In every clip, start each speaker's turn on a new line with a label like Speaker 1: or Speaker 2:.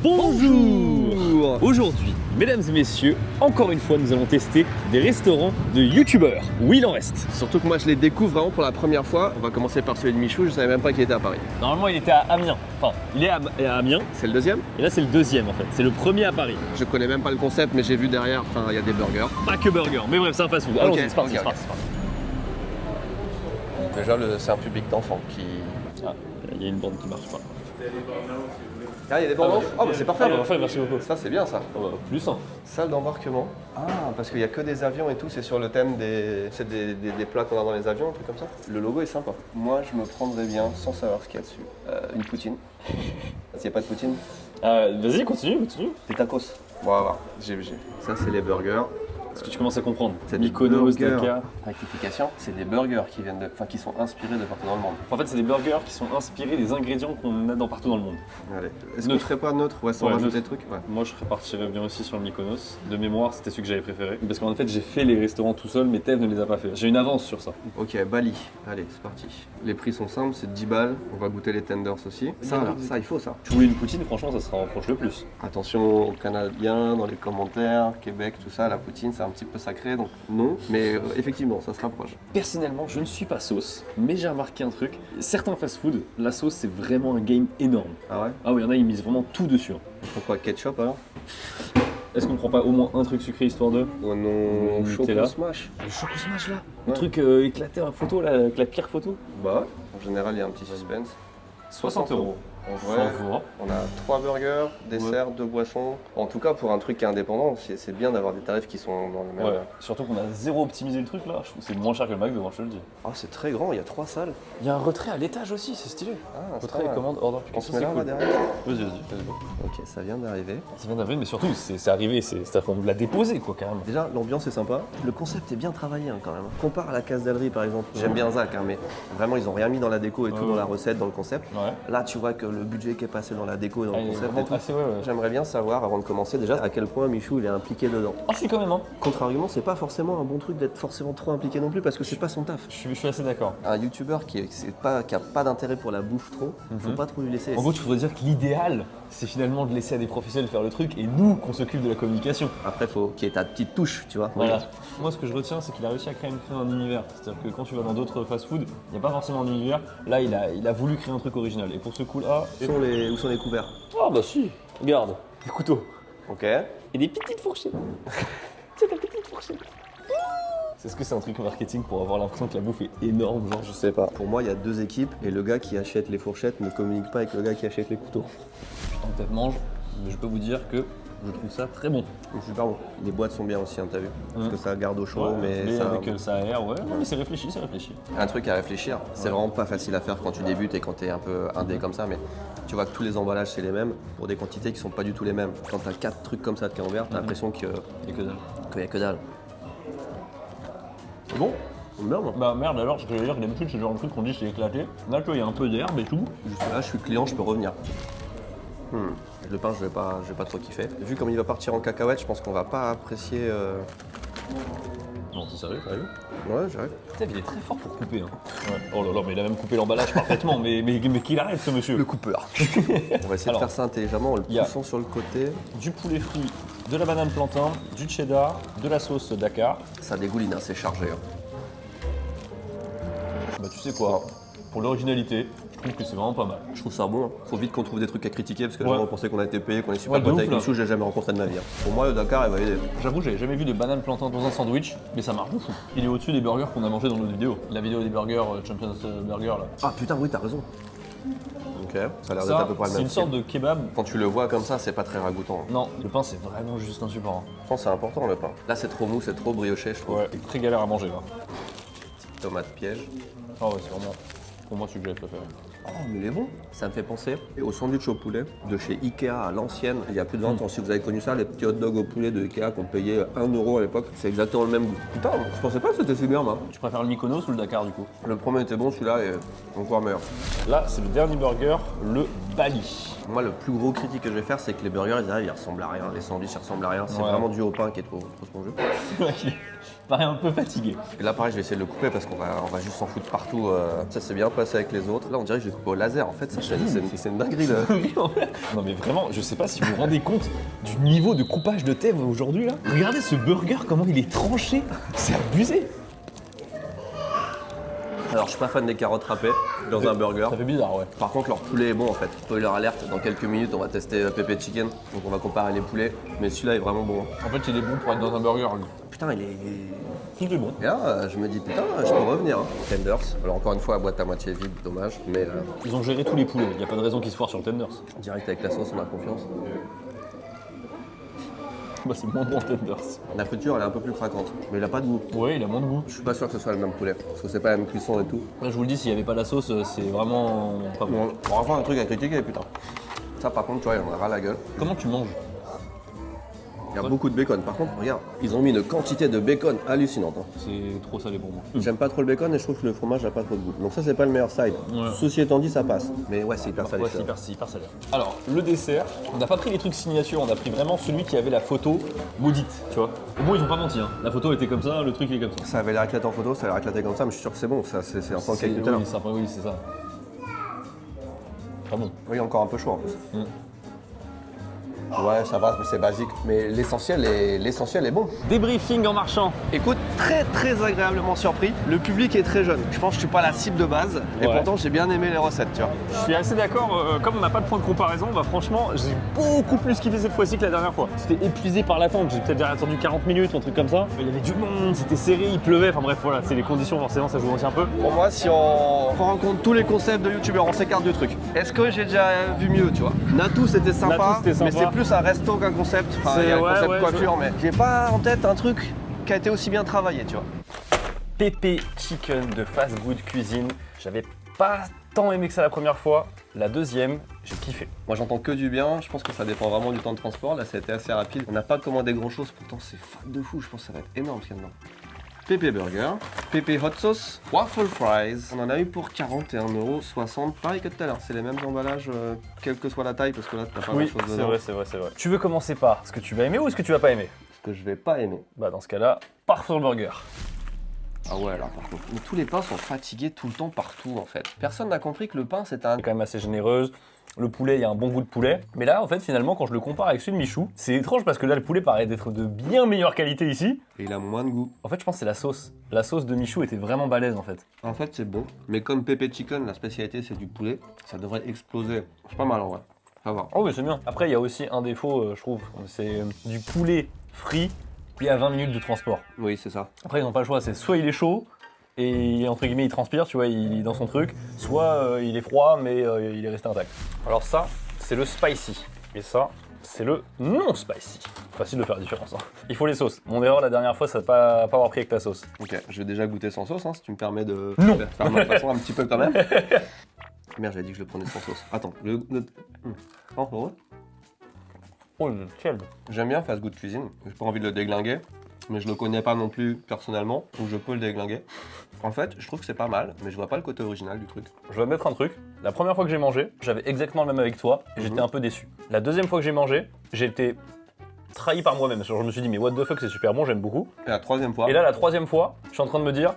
Speaker 1: Bonjour. Aujourd'hui, mesdames et messieurs, encore une fois, nous allons tester des restaurants de youtubeurs. Oui, il en reste.
Speaker 2: Surtout que moi je les découvre vraiment pour la première fois. On va commencer par celui de Michou, je savais même pas qu'il était à Paris.
Speaker 1: Normalement, il était à Amiens. Enfin, il est à Amiens.
Speaker 2: C'est le deuxième?
Speaker 1: Et là, c'est le deuxième en fait. C'est le premier à Paris.
Speaker 2: Je connais même pas le concept, mais j'ai vu derrière, enfin il y a des burgers.
Speaker 1: Pas que burger, mais bref, c'est un fast-food.
Speaker 2: Ok,
Speaker 1: Allons-y, c'est parti,
Speaker 2: ok,
Speaker 1: c'est parti, c'est parti.
Speaker 2: Déjà, c'est un public d'enfants qui...
Speaker 1: Ah, il y a une bande qui marche pas.
Speaker 2: Ah, il y a des bandes. Oh, bah c'est parfait.
Speaker 1: Ah, parfait, merci beaucoup.
Speaker 2: Ça, c'est bien ça.
Speaker 1: Oh, bah, plus un.
Speaker 2: Salle d'embarquement. Ah, parce qu'il y a que des avions et tout, c'est sur le thème des... C'est des plats qu'on a dans les avions, un truc comme ça. Le logo est sympa. Moi, je me prendrais bien, sans savoir ce qu'il y a dessus, une poutine. S'il n'y a pas de poutine.
Speaker 1: Vas-y, continue.
Speaker 2: Des tacos. Bon, on va voir. J'ai. Ça, c'est les burgers.
Speaker 1: Est-ce que tu commences à comprendre?
Speaker 2: C'est des
Speaker 1: Mykonos,
Speaker 2: burgers.
Speaker 1: Dakar.
Speaker 2: Rectification, c'est des burgers qui sont inspirés de partout dans le monde.
Speaker 1: En fait, c'est des burgers qui sont inspirés des ingrédients qu'on a partout dans le monde.
Speaker 2: Allez. Est-ce qu'on
Speaker 1: Neutre.
Speaker 2: ferait pas neutre? Ouais, sans
Speaker 1: Ouais,
Speaker 2: rajouter des
Speaker 1: neutre.
Speaker 2: trucs. Ouais.
Speaker 1: Moi, je repartirais bien aussi sur le Mykonos. De mémoire, c'était celui que j'avais préféré. Parce qu'en fait, j'ai fait les restaurants tout seul, mais Tev ne les a pas fait. J'ai une avance sur ça.
Speaker 2: Ok, Bali. Allez, c'est parti. Les prix sont simples, c'est 10 balles. On va goûter les tenders aussi. Ça, il faut ça.
Speaker 1: Tu voulais une poutine, franchement, ça se rapproche le plus.
Speaker 2: Attention au canal bien, dans les commentaires, Québec, tout ça, la poutine, c'est un petit peu sacré, donc non. Mais effectivement, ça se rapproche.
Speaker 1: Personnellement, je ne suis pas sauce, mais j'ai remarqué un truc. Certains fast-food, la sauce, c'est vraiment un game énorme.
Speaker 2: Ah ouais?
Speaker 1: Ah oui, il y en a, ils misent vraiment tout dessus.
Speaker 2: Pourquoi ketchup alors?
Speaker 1: Est-ce qu'on prend pas au moins un truc sucré histoire de...
Speaker 2: Oh non,
Speaker 1: Nutella.
Speaker 2: choco smash.
Speaker 1: Le choco smash là.
Speaker 2: Ouais.
Speaker 1: Le truc éclaté en photo là, avec la pire photo.
Speaker 2: Bah, en général, il y a un petit suspense.
Speaker 1: 60 €.
Speaker 2: En vrai,
Speaker 1: Ça va.
Speaker 2: on a 3 burgers, dessert, 2 boissons. En tout cas, pour un truc qui est indépendant, c'est bien d'avoir des tarifs qui sont dans le même.
Speaker 1: Ouais, surtout qu'on a zéro optimisé le truc là, je trouve que c'est moins cher que le McDo, moi je te le dis.
Speaker 2: Oh, c'est très grand, il y a 3 salles.
Speaker 1: Il y a un retrait à l'étage aussi, c'est stylé.
Speaker 2: Ah, c'est
Speaker 1: Retrait
Speaker 2: pas
Speaker 1: et
Speaker 2: mal.
Speaker 1: commande order
Speaker 2: On
Speaker 1: pick-up,
Speaker 2: se
Speaker 1: ça,
Speaker 2: met
Speaker 1: c'est
Speaker 2: là,
Speaker 1: cool.
Speaker 2: derrière.
Speaker 1: Vas-y, let's go.
Speaker 2: Ok, ça vient d'arriver.
Speaker 1: Ça vient d'arriver, mais surtout c'est arrivé, c'est-à-dire qu'on l'a déposé quoi carrément.
Speaker 2: Déjà, l'ambiance est sympa. Le concept est bien travaillé quand même. Compare à la Casse-Dallerie par exemple. J'aime bien Zach, mais vraiment, ils ont rien mis dans la déco et tout, dans la recette, dans le concept.
Speaker 1: Ouais.
Speaker 2: Là, tu vois que le budget qui est passé dans la déco et dans le
Speaker 1: il est
Speaker 2: concept
Speaker 1: vraiment
Speaker 2: et tout.
Speaker 1: assez, ouais.
Speaker 2: J'aimerais bien savoir, avant de commencer, déjà à quel point Michou il est impliqué dedans.
Speaker 1: Oh, je suis quand même, hein.
Speaker 2: Contre-argument, c'est pas forcément un bon truc d'être forcément trop impliqué non plus parce que c'est pas son taf.
Speaker 1: Je suis assez d'accord.
Speaker 2: Un youtubeur qui a pas d'intérêt pour la bouffe trop, faut pas trop lui laisser.
Speaker 1: En gros, tu voudrais dire que l'idéal, c'est finalement de laisser à des professionnels faire le truc et nous qu'on s'occupe de la communication.
Speaker 2: Après, faut qu'il y ait ta petite touche, tu vois.
Speaker 1: Voilà. Moi, ce que je retiens, c'est qu'il a réussi à créer un univers. C'est-à-dire que quand tu vas dans d'autres fast-food, il n'y a pas forcément d'univers. Là, il a voulu créer un truc original. Et pour ce coup-là.
Speaker 2: Où sont les couverts?
Speaker 1: Ah, bah si. Regarde, des couteaux.
Speaker 2: Ok.
Speaker 1: Et des petites fourchettes. C'est des petites fourchettes. C'est que c'est un truc marketing pour avoir l'impression que la bouffe est énorme, genre
Speaker 2: Je sais pas. Pour moi, il y a deux équipes et le gars qui achète les fourchettes ne communique pas avec le gars qui achète les couteaux.
Speaker 1: putain de tête mange, mais je peux vous dire que je trouve ça très bon.
Speaker 2: C'est super bon. Les boîtes sont bien aussi, hein, t'as vu? Parce que ça garde au chaud, mais ça...
Speaker 1: avec ça aère, ouais. Non, mais c'est réfléchi, c'est réfléchi.
Speaker 2: Un truc à réfléchir. C'est vraiment pas facile à faire quand tu débutes et quand t'es un peu indé comme ça, mais tu vois que tous les emballages c'est les mêmes pour des quantités qui sont pas du tout les mêmes. Quand t'as 4 trucs comme ça de camembert, t'as l'impression qu'il
Speaker 1: Et que dalle.
Speaker 2: y a que dalle.
Speaker 1: C'est bon?
Speaker 2: Merde.
Speaker 1: Bah merde alors, ce que je veux dire que d'habitude c'est le genre de truc qu'on dit c'est éclaté. Là tu vois, il y a un peu d'herbe et tout.
Speaker 2: Juste là, je suis client, je peux revenir. Le pain, je vais pas trop kiffer. Vu comme il va partir en cacahuète, je pense qu'on va pas apprécier.
Speaker 1: Non, c'est sérieux, sérieux?
Speaker 2: Ouais, j'arrive.
Speaker 1: Putain, il est très fort pour couper. Hein. Ouais. Oh là là, mais il a même coupé l'emballage parfaitement. mais qu'il arrête ce monsieur.
Speaker 2: Le coupeur. On va essayer
Speaker 1: Alors,
Speaker 2: de faire ça intelligemment en le
Speaker 1: il y a-
Speaker 2: poussant sur le côté.
Speaker 1: Du poulet frit, de la banane plantain, du cheddar, de la sauce Dakar.
Speaker 2: Ça dégouline, hein, c'est chargé. Hein.
Speaker 1: Bah tu sais quoi, pour l'originalité, je trouve que c'est vraiment pas mal.
Speaker 2: Je trouve ça bon. Hein. Faut vite qu'on trouve des trucs à critiquer parce que
Speaker 1: Ouais.
Speaker 2: les gens pensaient qu'on a été payé, qu'on est super
Speaker 1: Ouais, de
Speaker 2: potes
Speaker 1: ouf,
Speaker 2: avec
Speaker 1: là.
Speaker 2: Michou, j'ai jamais rencontré de ma vie. Hein. Pour moi, le Dakar, il va aider.
Speaker 1: J'avoue, j'avais jamais vu de banane plantain dans un sandwich, mais ça marche de fou. Il est au-dessus des burgers qu'on a mangés dans notre vidéo. La vidéo des burgers, Champions Burger là.
Speaker 2: Ah putain, oui, t'as raison. Ok, ça a l'air d'être
Speaker 1: Ça,
Speaker 2: à peu près le
Speaker 1: c'est
Speaker 2: même
Speaker 1: une sorte
Speaker 2: style.
Speaker 1: de kebab.
Speaker 2: Quand tu le vois comme ça, c'est pas très ragoûtant.
Speaker 1: Non, le pain c'est vraiment juste un support.
Speaker 2: Je pense que c'est important le pain. Là, c'est trop mou, c'est trop brioché, je trouve.
Speaker 1: Ouais, et très galère à manger là.
Speaker 2: Tomate piège.
Speaker 1: Ah ouais, c'est vraiment, pour moi, celui que j'avais préféré.
Speaker 2: Oh, mais il est bon. Ça me fait penser au sandwich au poulet de chez Ikea à l'ancienne. Il y a plus de 20 ans. Si vous avez connu ça, les petits hot dogs au poulet de Ikea qu'on payait 1 € à l'époque, c'est exactement le même goût. Putain, je pensais pas que c'était si bien, moi.
Speaker 1: Tu préfères le Mykonos ou le Dakar du coup?
Speaker 2: Le premier était bon, celui-là est encore meilleur.
Speaker 1: Là, c'est le dernier burger, le Bali.
Speaker 2: Moi, le plus gros critique que je vais faire, c'est que les burgers, ils arrivent, ils ressemblent à rien. Les sandwichs, ils ressemblent à rien. C'est
Speaker 1: Ouais.
Speaker 2: vraiment dû au pain qui est trop spongieux.
Speaker 1: Il paraît un peu fatigué.
Speaker 2: Et là, pareil, je vais essayer de le couper parce qu'on va juste s'en foutre partout. Ça s'est bien passé avec les autres. Là, on dirait que je l'ai coupé au laser. En fait, ça, c'est une dinguerie. Là.
Speaker 1: Non mais vraiment, je sais pas si vous vous rendez compte du niveau de coupage de thème aujourd'hui là. Regardez ce burger, comment il est tranché. C'est abusé.
Speaker 2: Alors, je suis pas fan des carottes râpées dans un burger.
Speaker 1: Ça fait bizarre, ouais.
Speaker 2: Par contre, leur poulet est bon en fait. Spoiler alerte, dans quelques minutes, on va tester Pepe Chicken. Donc, on va comparer les poulets. Mais celui-là est vraiment bon.
Speaker 1: En fait, il est bon pour être dans un burger, lui.
Speaker 2: Putain, il est.
Speaker 1: Tout est bon.
Speaker 2: Et là, je me dis, putain, je peux revenir. Hein. Tenders. Alors, encore une fois, la boîte à moitié vide, dommage. Mais
Speaker 1: Ils ont géré tous les poulets, il y a pas de raison qu'ils se foirent sur le tenders.
Speaker 2: direct avec la sauce, on a confiance.
Speaker 1: Bah c'est moins bon tenders.
Speaker 2: La friture, elle est un peu plus craquante. Mais il a pas de goût.
Speaker 1: Ouais, il a moins de goût.
Speaker 2: Je suis pas sûr que ce soit le même poulet. Parce que c'est pas la même cuisson et tout.
Speaker 1: Là, je vous le dis, s'il y avait pas la sauce, c'est vraiment pas bon.
Speaker 2: Bon, on va faire un truc à critiquer, putain. Ça, par contre, tu vois, il en a ras la gueule.
Speaker 1: Comment tu manges?
Speaker 2: Il y a beaucoup de bacon. Par contre, regarde, ils ont mis une quantité de bacon hallucinante. Hein.
Speaker 1: C'est trop salé pour moi.
Speaker 2: J'aime pas trop le bacon et je trouve que le fromage n'a pas trop de goût. Donc ça, c'est pas le meilleur side.
Speaker 1: Ouais.
Speaker 2: Ceci étant dit, ça passe. Mais ouais, c'est hyper salé.
Speaker 1: Ouais, c'est hyper salé. Alors, le dessert, on n'a pas pris les trucs signature, on a pris vraiment celui qui avait la photo maudite, tu vois. Au moins, ils ont pas menti, hein. La photo était comme ça, le truc il est comme ça.
Speaker 2: Ça avait l'air éclaté en photo, ça a l'air éclaté comme ça, mais je suis sûr que c'est bon. Ça, c'est un pancake tout à l'heure.
Speaker 1: Oui, c'est ça. Pas bon.
Speaker 2: Oui, encore un peu chaud en plus.
Speaker 1: Mm.
Speaker 2: Ouais, ça va, mais c'est basique. Mais l'essentiel est bon.
Speaker 1: Débriefing en marchant.
Speaker 2: Écoute, très agréablement surpris. Le public est très jeune. Je pense que je suis pas la cible de base. Et
Speaker 1: Ouais.
Speaker 2: pourtant, j'ai bien aimé les recettes, tu vois.
Speaker 1: Je suis assez d'accord, comme on n'a pas de point de comparaison, bah franchement, j'ai beaucoup plus kiffé cette fois-ci que la dernière fois. C'était épuisé par l'attente, j'ai peut-être déjà attendu 40 minutes, un truc comme ça. Il y avait du monde, c'était serré, il pleuvait, enfin bref, voilà, c'est les conditions, forcément, ça joue aussi un peu.
Speaker 2: Pour moi, si on prend en compte tous les concepts de youtubeurs, on s'écarte du truc. Est-ce que j'ai déjà vu mieux, tu vois? Natou, c'était sympa,
Speaker 1: Natou, c'était sympa.
Speaker 2: mais c'est plus un resto qu'un concept. Enfin, il y a un
Speaker 1: Ouais,
Speaker 2: concept
Speaker 1: ouais,
Speaker 2: coiffure, mais j'ai pas en tête un truc qui a été aussi bien travaillé, tu vois.
Speaker 1: Pepe Chicken de Fast Good Cuisine. J'avais pas tant aimé que ça la première fois. La deuxième, j'ai kiffé.
Speaker 2: Moi, j'entends que du bien. Je pense que ça dépend vraiment du temps de transport. Là, ça a été assez rapide. On n'a pas commandé grand chose, pourtant, c'est fat de fou. Je pense que ça va être énorme ce qu'il y a dedans. Pepe Burger, Pepe Hot Sauce, Waffle Fries. On en a eu pour 41,60 €. Pareil que tout à l'heure, c'est les mêmes emballages, quelle que soit la taille, parce que là, t'as pas
Speaker 1: Oui,
Speaker 2: grand chose
Speaker 1: c'est
Speaker 2: dedans.
Speaker 1: vrai, c'est vrai, c'est vrai. Tu veux commencer par ce que tu vas aimer ou ce que tu vas pas aimer?
Speaker 2: Ce que je vais pas aimer.
Speaker 1: Bah dans ce cas-là, pars sur le burger.
Speaker 2: Ah ouais, alors par contre. Mais tous les pains sont fatigués tout le temps partout en fait. Personne n'a compris que le pain c'est un.
Speaker 1: C'est quand même assez généreuse. Le poulet, il y a un bon goût de poulet. Mais là, en fait, finalement, quand je le compare avec celui de Michou, c'est étrange parce que là, le poulet paraît d'être de bien meilleure qualité ici.
Speaker 2: Et il a moins de goût.
Speaker 1: En fait, je pense que c'est la sauce. La sauce de Michou était vraiment balèze, en fait.
Speaker 2: En fait, c'est bon. Mais comme Pepe Chicken, la spécialité c'est du poulet, ça devrait exploser. C'est pas mal en vrai. Ça va.
Speaker 1: Oh, mais c'est bien. Après, il y a aussi un défaut, je trouve. C'est du poulet frit, puis à 20 minutes de transport.
Speaker 2: Oui, c'est ça.
Speaker 1: Après, ils n'ont pas le choix. C'est soit il est chaud, et entre guillemets, il transpire, tu vois, il est dans son truc, soit il est froid, mais il est resté intact. Alors ça, c'est le spicy. Et ça, c'est le non spicy. Facile de faire la différence. Hein. Il faut les sauces. Mon erreur la dernière fois, c'est de pas avoir pris avec la sauce.
Speaker 2: Ok, je vais déjà goûter sans sauce, hein, si tu me permets de
Speaker 1: Non.
Speaker 2: faire ma façon un petit peu quand même. Merde, j'avais dit que je le prenais sans sauce. Attends, Oh, heureux.
Speaker 1: Oh, le ciel.
Speaker 2: J'aime bien Fast Good Cuisine. J'ai pas envie de le déglinguer, mais je le connais pas non plus personnellement, donc je peux le déglinguer. En fait, je trouve que c'est pas mal, mais je vois pas le côté original du truc.
Speaker 1: Je vais mettre un truc. La première fois que j'ai mangé, j'avais exactement le même avec toi, et j'étais un peu déçu. La deuxième fois que j'ai mangé, j'ai été trahi par moi-même. Je me suis dit, mais what the fuck, c'est super bon, j'aime beaucoup.
Speaker 2: Et la troisième fois.
Speaker 1: Et là, la troisième fois, je suis en train de me dire,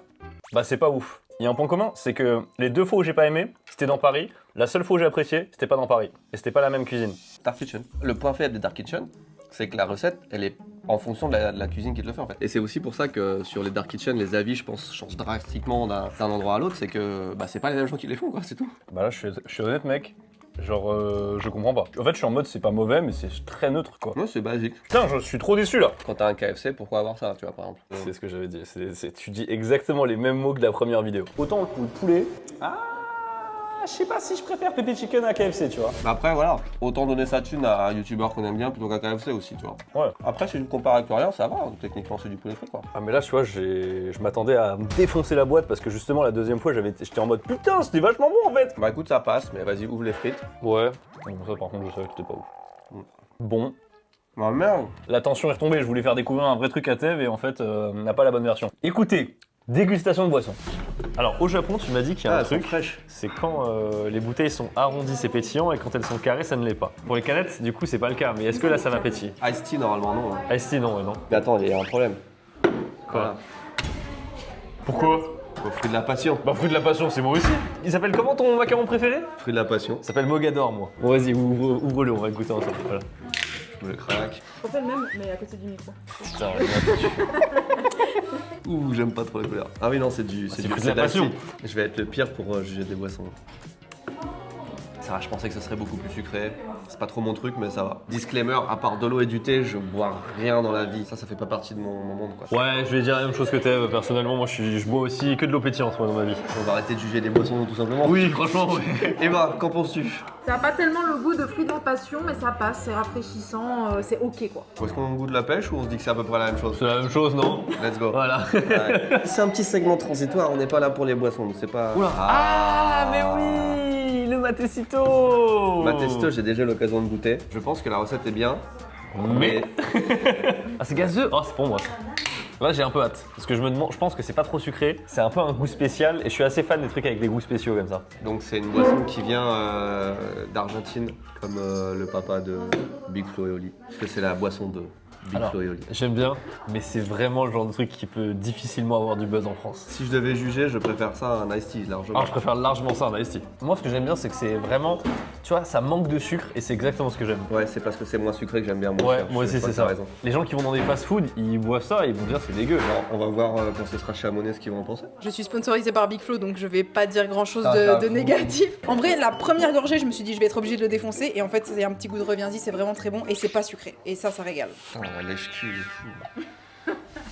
Speaker 1: bah c'est pas ouf. Il y a un point commun, c'est que les deux fois où j'ai pas aimé, c'était dans Paris. La seule fois où j'ai apprécié, c'était pas dans Paris. Et c'était pas la même cuisine.
Speaker 2: Dark Kitchen. Le point faible des Dark Kitchen, c'est que la recette, elle est en fonction de la cuisine qui te le fait en fait. Et c'est aussi pour ça que sur les Dark Kitchen, les avis, je pense, changent drastiquement d'un endroit à l'autre. C'est que bah, c'est pas les mêmes gens qui les font, quoi, c'est tout.
Speaker 1: Bah là, je suis honnête, mec. Genre, je comprends pas. En fait, je suis en mode, c'est pas mauvais, mais c'est très neutre, quoi.
Speaker 2: Ouais, c'est basique.
Speaker 1: Putain, je suis trop déçu, là.
Speaker 2: Quand t'as un KFC, pourquoi avoir ça, tu vois, par exemple.
Speaker 1: C'est ce que j'avais dit. Tu dis exactement les mêmes mots que la première vidéo. Autant le poulet. Ah, je sais pas si je préfère Pepe Chicken à KFC, tu vois.
Speaker 2: Mais après, voilà, autant donner sa thune à un youtubeur qu'on aime bien plutôt qu'à KFC aussi, tu vois.
Speaker 1: Ouais.
Speaker 2: Après, si je compare avec rien, ça va, techniquement, c'est du poulet frit, quoi.
Speaker 1: Ah, mais là, tu vois, je m'attendais à me défoncer la boîte parce que justement, la deuxième fois, j'étais en mode putain, c'était vachement bon en fait.
Speaker 2: Bah écoute, ça passe, mais vas-y, ouvre les frites.
Speaker 1: Ouais. Bon, ça, par contre, je savais que c'était pas ouf. Bon.
Speaker 2: Bah merde.
Speaker 1: La tension est retombée, je voulais faire découvrir un vrai truc à Tev et en fait, on n'a pas la bonne version. Écoutez, Dégustation de boisson. Alors au Japon, tu m'as dit qu'il y a un
Speaker 2: elles sont
Speaker 1: truc,
Speaker 2: fraîches.
Speaker 1: c'est quand les bouteilles sont arrondies, c'est pétillant, et quand elles sont carrées, ça ne l'est pas. Pour les canettes, du coup, c'est pas le cas, mais est-ce que là, ça va pétiller?
Speaker 2: Ice tea, normalement, non. Hein.
Speaker 1: Ice tea, non, ouais, non.
Speaker 2: Mais attends, il y a un problème.
Speaker 1: Quoi? Pourquoi?
Speaker 2: Au fruit de la passion.
Speaker 1: Bah, fruit de la passion, c'est moi aussi. Il s'appelle comment ton macaron préféré?
Speaker 2: Fruit de la passion.
Speaker 1: Il s'appelle Mogador, moi. Bon, vas-y, ouvre-le, on va goûter ensemble. Voilà.
Speaker 2: Je le craque.
Speaker 3: On fait le même, mais à côté du micro.
Speaker 1: Putain,
Speaker 2: Ouh, j'aime pas trop la couleur. Ah oui, non, c'est du
Speaker 1: fruit de la passion.
Speaker 2: Je vais être le pire pour juger des boissons. Ça va, je pensais que ça serait beaucoup plus sucré. C'est pas trop mon truc, mais ça va. Disclaimer, à part de l'eau et du thé, je bois rien dans la vie. Ça fait pas partie de mon monde, quoi.
Speaker 1: Ouais, je vais dire la même chose que Tev. Personnellement, moi, je bois aussi que de l'eau pétillante, moi, dans ma vie.
Speaker 2: On va arrêter de juger des boissons, tout simplement.
Speaker 1: Oui, franchement, ouais.
Speaker 2: Eva, qu'en penses-tu?
Speaker 3: Ça a pas tellement le goût de fruits de la passion, mais ça passe, c'est rafraîchissant, c'est ok quoi.
Speaker 2: Est-ce qu'on goûte la pêche ou on se dit que c'est à peu près la même chose?
Speaker 1: C'est la même chose, non?
Speaker 2: Let's go.
Speaker 1: Voilà.
Speaker 2: Ouais. C'est un petit segment transitoire, on n'est pas là pour les boissons, c'est pas...
Speaker 1: Oula. Ah, mais oui, le matecito.
Speaker 2: Matesto, j'ai déjà eu l'occasion de goûter. Je pense que la recette est bien,
Speaker 1: Mais. Ah, c'est gazeux. Oh, c'est pour moi. Là, j'ai un peu hâte. Parce que je pense que c'est pas trop sucré. C'est un peu un goût spécial. Et je suis assez fan des trucs avec des goûts spéciaux comme ça.
Speaker 2: Donc c'est une boisson qui vient d'Argentine, comme le papa de Big Flo et Oli. Parce que c'est la boisson de Big
Speaker 1: Alors,
Speaker 2: Flo et Oli.
Speaker 1: j'aime bien, mais c'est vraiment le genre de truc qui peut difficilement avoir du buzz en France.
Speaker 2: Si je devais juger, je préfère ça à un iced tea, largement.
Speaker 1: Alors, je préfère largement ça à un iced tea. Moi, ce que j'aime bien, c'est que c'est vraiment. Tu vois, ça manque de sucre et c'est exactement ce que j'aime.
Speaker 2: Ouais, c'est parce que c'est moins sucré que j'aime bien moi.
Speaker 1: Ouais, moi aussi, c'est ça.
Speaker 2: Raison.
Speaker 1: Les gens qui vont dans des fast-food, ils boivent ça et ils vont dire c'est dégueu.
Speaker 2: Alors, on va voir quand ce sera chez Amonet ce qu'ils vont en penser.
Speaker 3: Je suis sponsorisée par Big Flo, donc je vais pas dire grand chose
Speaker 2: Ah,
Speaker 3: de
Speaker 2: j'avoue.
Speaker 3: négatif. En vrai, la première gorgée, je me suis dit je vais être obligée de le défoncer, et en fait, c'est un petit goût de reviens-y, c'est vraiment très bon, et c'est pas sucré. Et ça régale.
Speaker 2: Putain, lèche-cul, il est fou.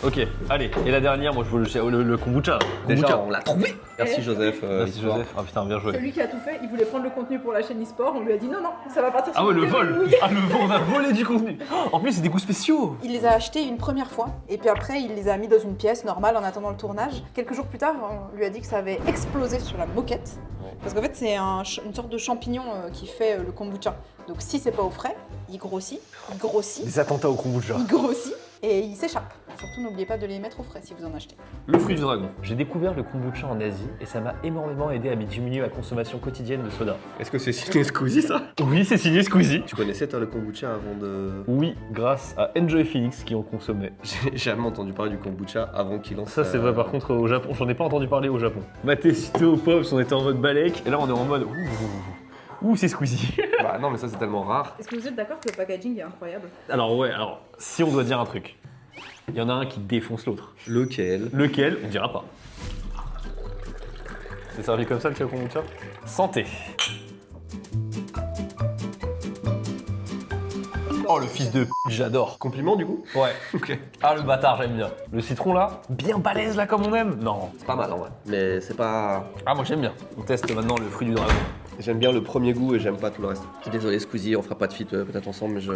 Speaker 1: Ok, allez. Et la dernière, moi, je veux le kombucha.
Speaker 2: Déjà,
Speaker 1: Kombucha.
Speaker 2: on l'a trouvé. Merci Joseph.
Speaker 1: Merci
Speaker 2: Histoire.
Speaker 1: Joseph. Ah putain, bien joué.
Speaker 3: Celui qui a tout fait, il voulait prendre le contenu pour la chaîne e-sport, on lui a dit non, ça va partir
Speaker 1: Ah
Speaker 3: sur
Speaker 1: ouais, le
Speaker 3: TV,
Speaker 1: vol.
Speaker 3: oui.
Speaker 1: Ah, le vol, on a volé du contenu. En plus, c'est des goûts spéciaux.
Speaker 3: Il les a achetés une première fois, et puis après, il les a mis dans une pièce normale en attendant le tournage. Quelques jours plus tard, on lui a dit que ça avait explosé sur la moquette. Parce qu'en fait, c'est une sorte de champignon qui fait le kombucha. Donc si c'est pas au frais, il grossit,
Speaker 1: Des attentats au kombucha.
Speaker 3: et il s'échappe. Surtout, n'oubliez pas de les mettre au frais si vous en achetez.
Speaker 1: Le fruit du dragon. J'ai découvert le kombucha en Asie et ça m'a énormément aidé à diminuer ma consommation quotidienne de soda.
Speaker 2: Est-ce que c'est signé Squeezie ça?
Speaker 1: Oui, c'est signé Squeezie.
Speaker 2: Tu connaissais toi le kombucha avant de...
Speaker 1: Oui, grâce à Enjoy Phoenix qui en consommait.
Speaker 2: J'ai jamais entendu parler du kombucha avant qu'il lance...
Speaker 1: Ça, c'est vrai, par contre, au Japon, j'en ai pas entendu parler au Japon. Matecito, Pops, on était en mode balèque et là, on est en mode. Ouh, c'est Squeezie.
Speaker 2: Bah non mais ça c'est tellement rare.
Speaker 3: Est-ce que vous êtes d'accord que le packaging est incroyable?
Speaker 1: Alors, si on doit dire un truc, il y en a un qui défonce l'autre.
Speaker 2: Lequel?
Speaker 1: Lequel, on dira pas. C'est servi comme ça le kombucha? Santé. Oh, le fils de p, j'adore.
Speaker 2: Compliment du coup?
Speaker 1: Ouais.
Speaker 2: Ok.
Speaker 1: Ah, le bâtard, j'aime bien. Le citron là, bien balèze là comme on aime. Non.
Speaker 2: C'est pas mal en vrai. Mais c'est pas...
Speaker 1: Ah, moi j'aime bien. On teste maintenant le fruit du dragon.
Speaker 2: J'aime bien le premier goût et j'aime pas tout le reste. Désolé Squeezie, on fera pas de feat peut-être ensemble mais je...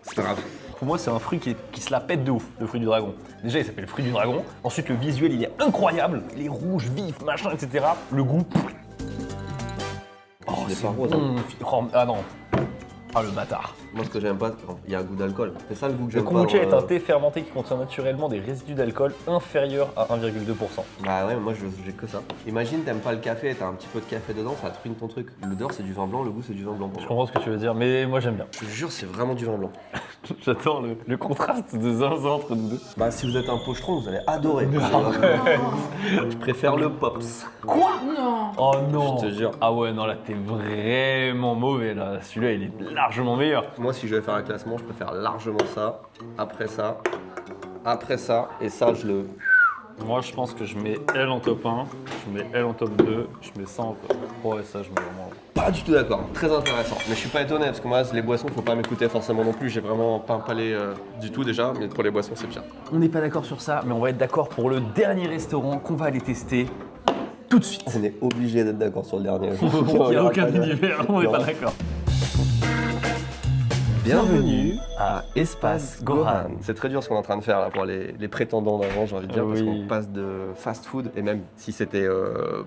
Speaker 2: C'est pas grave.
Speaker 1: Pour moi, c'est un fruit qui se la pète de ouf, le fruit du dragon. Déjà, il s'appelle fruit du dragon. Ensuite, le visuel, il est incroyable. Il est rouge, vif, machin, etc. Le goût. Oh,
Speaker 2: Il est
Speaker 1: c'est
Speaker 2: pas rose,
Speaker 1: bon. Oh, ah non. Ah, le bâtard.
Speaker 2: Moi ce que j'aime pas, il y a un goût d'alcool. C'est ça le goût que
Speaker 1: Le
Speaker 2: j'aime pas.
Speaker 1: kombucha est
Speaker 2: dans,
Speaker 1: un thé fermenté qui contient naturellement des résidus d'alcool inférieurs à 1,2%.
Speaker 2: Bah ouais, moi j'ai que ça. Imagine t'aimes pas le café et t'as un petit peu de café dedans, ça truine ton truc. L'odeur c'est du vin blanc, le goût c'est du vin blanc pour
Speaker 1: Je
Speaker 2: moi.
Speaker 1: comprends ce que tu veux dire, mais moi j'aime bien.
Speaker 2: Je te jure, c'est vraiment du vin blanc.
Speaker 1: J'adore le contraste de zinzin entre nous deux.
Speaker 2: Bah si vous êtes un pochetron, vous allez adorer. Je préfère le Pops.
Speaker 1: Quoi?
Speaker 3: Non.
Speaker 1: Oh non.
Speaker 2: Je te jure.
Speaker 1: Ah ouais, non, là t'es vraiment mauvais là. Celui-là, il est largement meilleur.
Speaker 2: Moi si je vais faire un classement, je préfère largement ça, après ça, après ça, et ça je le...
Speaker 1: Moi, je pense que je mets elle en top 1, je mets elle en top 2, je mets ça en top. Ouais, ça, je mets vraiment.
Speaker 2: Pas du tout d'accord, très intéressant. Mais je suis pas étonné parce que moi les boissons faut pas m'écouter forcément non plus, j'ai vraiment pas un palais du tout déjà, mais pour les boissons c'est bien.
Speaker 1: On n'est pas d'accord sur ça, mais on va être d'accord pour le dernier restaurant qu'on va aller tester tout de suite.
Speaker 2: On est obligé d'être d'accord sur le dernier.
Speaker 1: Il n'y a aucun univers, on n'est pas d'accord.
Speaker 2: Bienvenue
Speaker 1: à Espace Gohan.
Speaker 2: C'est très dur ce qu'on est en train de faire là pour les prétendants d'avant, j'ai envie de dire, parce
Speaker 1: Oui.
Speaker 2: qu'on passe de fast food, et même si c'était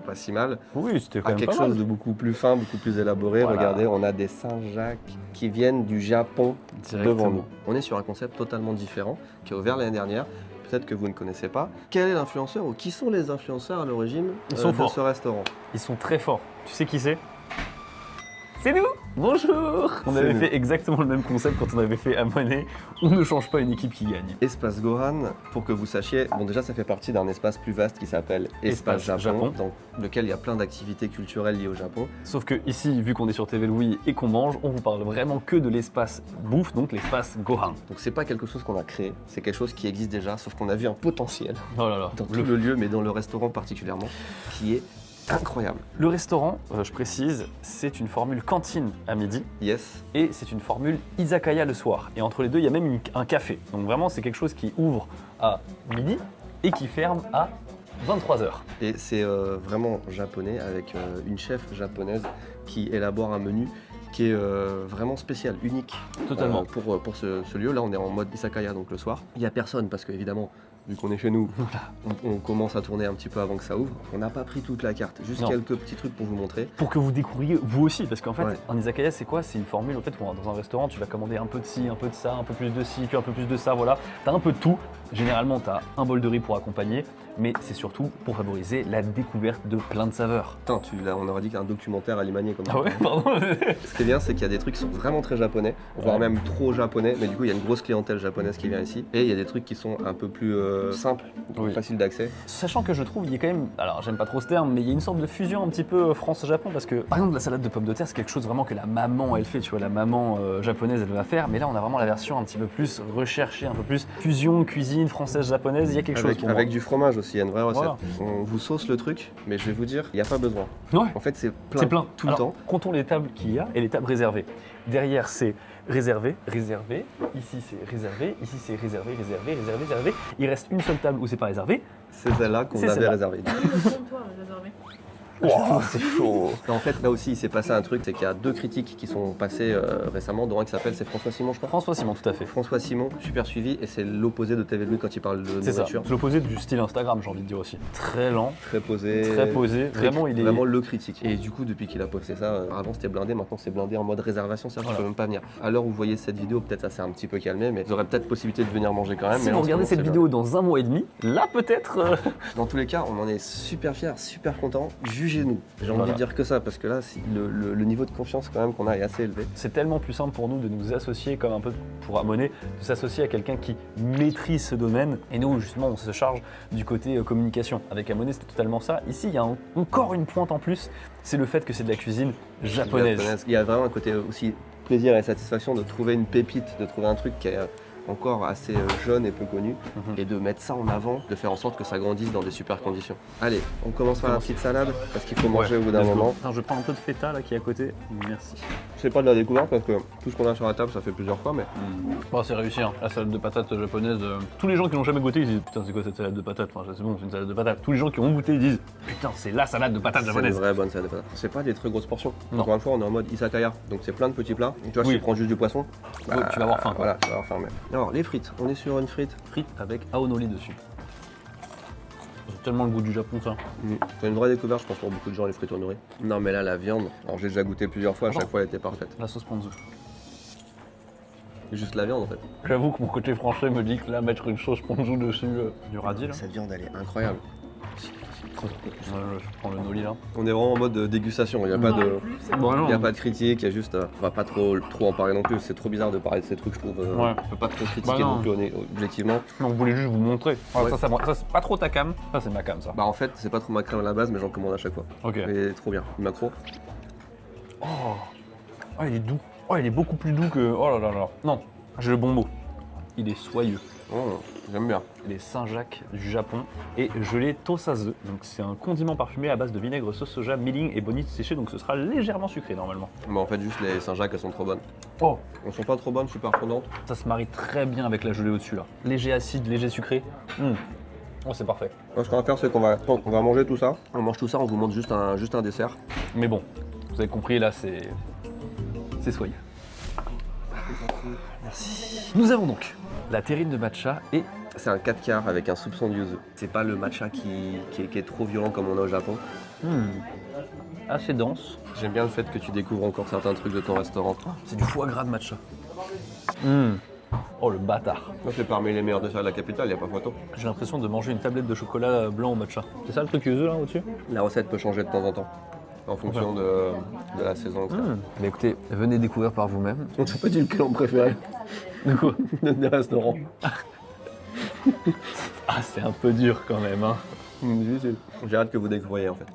Speaker 2: pas si mal,
Speaker 1: Oui, c'était quand
Speaker 2: à
Speaker 1: même
Speaker 2: quelque
Speaker 1: pas mal.
Speaker 2: chose de beaucoup plus fin, beaucoup plus élaboré.
Speaker 1: Voilà.
Speaker 2: Regardez, on a des Saint-Jacques qui viennent du Japon
Speaker 1: Directement.
Speaker 2: devant nous. On est sur un concept totalement différent qui a ouvert l'année dernière. peut-être que vous ne connaissez pas. Quel est l'influenceur ou qui sont les influenceurs à l'origine
Speaker 1: Ils sont
Speaker 2: de
Speaker 1: forts.
Speaker 2: ce restaurant?
Speaker 1: Ils sont très forts. Tu sais qui c'est? C'est nous! Bonjour! On
Speaker 2: C'est
Speaker 1: avait
Speaker 2: nous.
Speaker 1: fait exactement le même concept quand on avait fait à Monet. On ne change pas une équipe qui gagne.
Speaker 2: Espace Gohan, pour que vous sachiez, bon déjà ça fait partie d'un espace plus vaste qui s'appelle Espace
Speaker 1: Espace
Speaker 2: Japon,
Speaker 1: Japon.
Speaker 2: dans lequel il y a plein d'activités culturelles liées au Japon.
Speaker 1: Sauf que ici, vu qu'on est sur TV Louis et qu'on mange, on vous parle vraiment que de l'espace bouffe, donc l'espace Gohan.
Speaker 2: Donc c'est pas quelque chose qu'on a créé, c'est quelque chose qui existe déjà, sauf qu'on a vu un potentiel
Speaker 1: Oh là là.
Speaker 2: dans tout le lieu, mais dans le restaurant particulièrement, qui est incroyable.
Speaker 1: Le restaurant, je précise, c'est une formule cantine à midi
Speaker 2: Yes.
Speaker 1: et c'est une formule izakaya le soir. Et entre les deux, il y a même un café. Donc vraiment, c'est quelque chose qui ouvre à midi et qui ferme à 23h.
Speaker 2: Et c'est vraiment japonais avec une chef japonaise qui élabore un menu qui est vraiment spécial, unique.
Speaker 1: Totalement.
Speaker 2: Pour ce lieu. Là, on est en mode Isakaya, donc le soir. Il n'y a personne parce que, évidemment, vu qu'on est chez nous, on commence à tourner un petit peu avant que ça ouvre. On n'a pas pris toute la carte, juste
Speaker 1: Non.
Speaker 2: quelques petits trucs pour vous montrer.
Speaker 1: Pour que vous découvriez vous aussi, parce qu'en fait,
Speaker 2: Ouais.
Speaker 1: un izakaya, c'est quoi? C'est une formule, en fait, où dans un restaurant, tu vas commander un peu de ci, un peu de ça, un peu plus de ci, puis un peu plus de ça, voilà. T'as un peu de tout. Généralement, t'as un bol de riz pour accompagner, mais c'est surtout pour favoriser la découverte de plein de saveurs.
Speaker 2: Putain, on aurait dit qu'un documentaire alimanier comme ça.
Speaker 1: Ah ouais, pardon.
Speaker 2: Ce qui est bien, c'est qu'il y a des trucs qui sont vraiment très japonais, voire
Speaker 1: Ouais.
Speaker 2: même trop japonais, mais du coup, il y a une grosse clientèle japonaise qui vient ici. Et il y a des trucs qui sont un peu plus simples,
Speaker 1: Oui.
Speaker 2: faciles d'accès.
Speaker 1: Sachant que je trouve, il y a quand même, alors j'aime pas trop ce terme, mais il y a une sorte de fusion un petit peu France-Japon, parce que par exemple, la salade de pommes de terre, c'est quelque chose vraiment que la maman, elle fait, tu vois, la maman japonaise, elle va faire, mais là, on a vraiment la version un petit peu plus recherchée, un peu plus fusion, cuisine française-japonaise, il y a quelque chose pour
Speaker 2: Avec
Speaker 1: moi.
Speaker 2: du fromage aussi, il y a une vraie recette.
Speaker 1: Voilà.
Speaker 2: On vous sauce le truc, mais je vais vous dire, il n'y a pas besoin.
Speaker 1: Ouais.
Speaker 2: En fait, c'est plein,
Speaker 1: C'est plein.
Speaker 2: tout le
Speaker 1: Alors,
Speaker 2: temps.
Speaker 1: comptons les tables qu'il y a et les tables réservées. Derrière, c'est réservé, réservé. Ici, c'est réservé. Ici, c'est réservé, réservé, réservé, réservé. Il reste une seule table où c'est pas réservé.
Speaker 2: C'est celle-là qu'on
Speaker 1: C'est
Speaker 2: avait
Speaker 1: celle-là.
Speaker 2: réservée.
Speaker 3: Comptoir réservé.
Speaker 1: Oh, c'est chaud.
Speaker 2: En fait, là aussi, il s'est passé un truc, c'est qu'il y a 2 critiques qui sont passées récemment, dont un qui s'appelle, c'est François Simon, je crois.
Speaker 1: François Simon, tout à fait.
Speaker 2: François Simon, super suivi, et c'est l'opposé de TV Louis quand il parle de
Speaker 1: C'est ça.
Speaker 2: nourriture.
Speaker 1: C'est l'opposé du style Instagram, j'ai envie de dire aussi. Très lent,
Speaker 2: Très posé.
Speaker 1: très posé. Vraiment, il est.
Speaker 2: Vraiment le critique. Et du coup, depuis qu'il a posté ça, avant c'était blindé, maintenant c'est blindé en mode réservation, c'est-à-dire que
Speaker 1: Voilà.
Speaker 2: tu peux même pas venir. À l'heure où vous voyez cette vidéo, peut-être ça s'est un petit peu calmé, mais vous aurez peut-être possibilité de venir manger quand même.
Speaker 1: Si
Speaker 2: mais
Speaker 1: vous
Speaker 2: en ce
Speaker 1: regardez
Speaker 2: moment,
Speaker 1: cette
Speaker 2: c'est
Speaker 1: vidéo dans 1 mois et demi, là peut-être.
Speaker 2: Dans tous les cas, on en est super fiers, super contents. Jugez-nous. J'ai envie
Speaker 1: Voilà.
Speaker 2: de dire que ça, parce que là, le niveau de confiance quand même qu'on a est assez élevé.
Speaker 1: C'est tellement plus simple pour nous de nous associer, comme un peu pour Amonet, de s'associer à quelqu'un qui maîtrise ce domaine. Et nous, justement, on se charge du côté communication. Avec Amonet, c'est totalement ça. Ici, il y a encore une pointe en plus, c'est le fait que c'est de la cuisine japonaise.
Speaker 2: Il y a vraiment un côté aussi plaisir et satisfaction de trouver une pépite, de trouver un truc qui est encore assez jeune et peu connu,
Speaker 1: Mhm.
Speaker 2: et de mettre ça en avant, de faire en sorte que ça grandisse dans des super conditions. Allez, on commence par la petite salade, parce qu'il faut manger au bout d'un
Speaker 1: let's go.
Speaker 2: moment.
Speaker 1: Attends, je prends un peu de feta là qui est à côté. Merci.
Speaker 2: C'est pas de la découverte, parce que tout ce qu'on a sur la table, ça fait plusieurs fois, mais
Speaker 1: Bon, c'est réussi, hein. La salade de patates japonaise. Tous les gens qui n'ont jamais goûté, ils disent putain, c'est quoi cette salade de patates? Enfin, c'est bon, c'est une salade de patates. Tous les gens qui ont goûté, ils disent putain, c'est la salade de patates
Speaker 2: c'est une
Speaker 1: japonaise.
Speaker 2: vraie bonne salade de patates. C'est pas des très grosses portions.
Speaker 1: Non.
Speaker 2: Encore une fois, on est en mode Isakaya, donc c'est plein de petits plats. Tu vois, si
Speaker 1: Oui.
Speaker 2: tu prends juste du poisson,
Speaker 1: Tu vas avoir faim, quoi.
Speaker 2: Voilà, tu vas avoir faim. Mais... Alors, les frites, on est sur une frite.
Speaker 1: Frites avec aonori dessus. C'est tellement le goût du Japon, ça.
Speaker 2: C'est une vraie découverte, je pense, pour beaucoup de gens, les frites au nori. Non, mais là, la viande, alors j'ai déjà goûté plusieurs fois, à chaque fois elle était parfaite.
Speaker 1: La sauce ponzu.
Speaker 2: C'est juste la viande en fait.
Speaker 1: J'avoue que mon côté français me dit que là, mettre une sauce ponzu dessus, du radis là.
Speaker 2: Cette viande, elle est incroyable.
Speaker 1: Je prends le nori là.
Speaker 2: On est vraiment en mode dégustation, il n'y a pas de.
Speaker 1: Bon,
Speaker 2: Il n'y a pas de critique, il y a juste. On va pas trop en parler non plus, c'est trop bizarre de parler de ces trucs, je trouve.
Speaker 1: Ouais.
Speaker 2: On peut pas trop critiquer
Speaker 1: Bah non.
Speaker 2: non plus objectivement.
Speaker 1: Non, vous voulez juste vous montrer. Ah,
Speaker 2: Ouais.
Speaker 1: ça, c'est pas trop ta cam. Ça, c'est ma cam, ça.
Speaker 2: Bah en fait, c'est pas trop ma crème à la base, mais j'en commande à chaque fois.
Speaker 1: Ok.
Speaker 2: Et trop bien. Macro.
Speaker 1: Oh. Oh, il est doux. Oh, il est beaucoup plus doux que. Oh là là là. Non, j'ai le bon mot. Il est soyeux.
Speaker 2: Oh, j'aime bien.
Speaker 1: Les Saint-Jacques du Japon et gelé tosazu. Donc c'est un condiment parfumé à base de vinaigre, sauce soja, milling et bonite séchée. Donc ce sera légèrement sucré normalement.
Speaker 2: Mais en fait, juste les Saint-Jacques, elles sont trop bonnes.
Speaker 1: Oh,
Speaker 2: Elles sont pas trop bonnes, super fondantes.
Speaker 1: ça se marie très bien avec la gelée au-dessus là. Léger acide, léger sucré. Oh, c'est parfait.
Speaker 2: Alors, ce qu'on va faire, c'est qu'on va manger tout ça. On mange tout ça, on vous montre juste un dessert.
Speaker 1: Mais bon, vous avez compris là, c'est soyeux. Merci. Nous avons donc la terrine de matcha et
Speaker 2: C'est un 4 quarts avec un soupçon de yuzu. C'est pas le matcha qui est trop violent comme on a au Japon.
Speaker 1: assez dense.
Speaker 2: J'aime bien le fait que tu découvres encore certains trucs de ton restaurant.
Speaker 1: C'est du foie gras de matcha. Oh le bâtard.
Speaker 2: Moi, c'est parmi les meilleurs desserts de la capitale, il n'y a pas photo.
Speaker 1: J'ai l'impression de manger une tablette de chocolat blanc au matcha. C'est ça le truc yuzu là au-dessus?
Speaker 2: La recette peut changer de temps en temps, en fonction de la saison, etc.
Speaker 1: Mais écoutez, venez découvrir par vous-même.
Speaker 2: On t'a pas dit lequel on préférait
Speaker 1: De quoi?
Speaker 2: des restaurants.
Speaker 1: Ah c'est un peu dur quand même hein.
Speaker 2: J'ai hâte que vous découvriez en fait.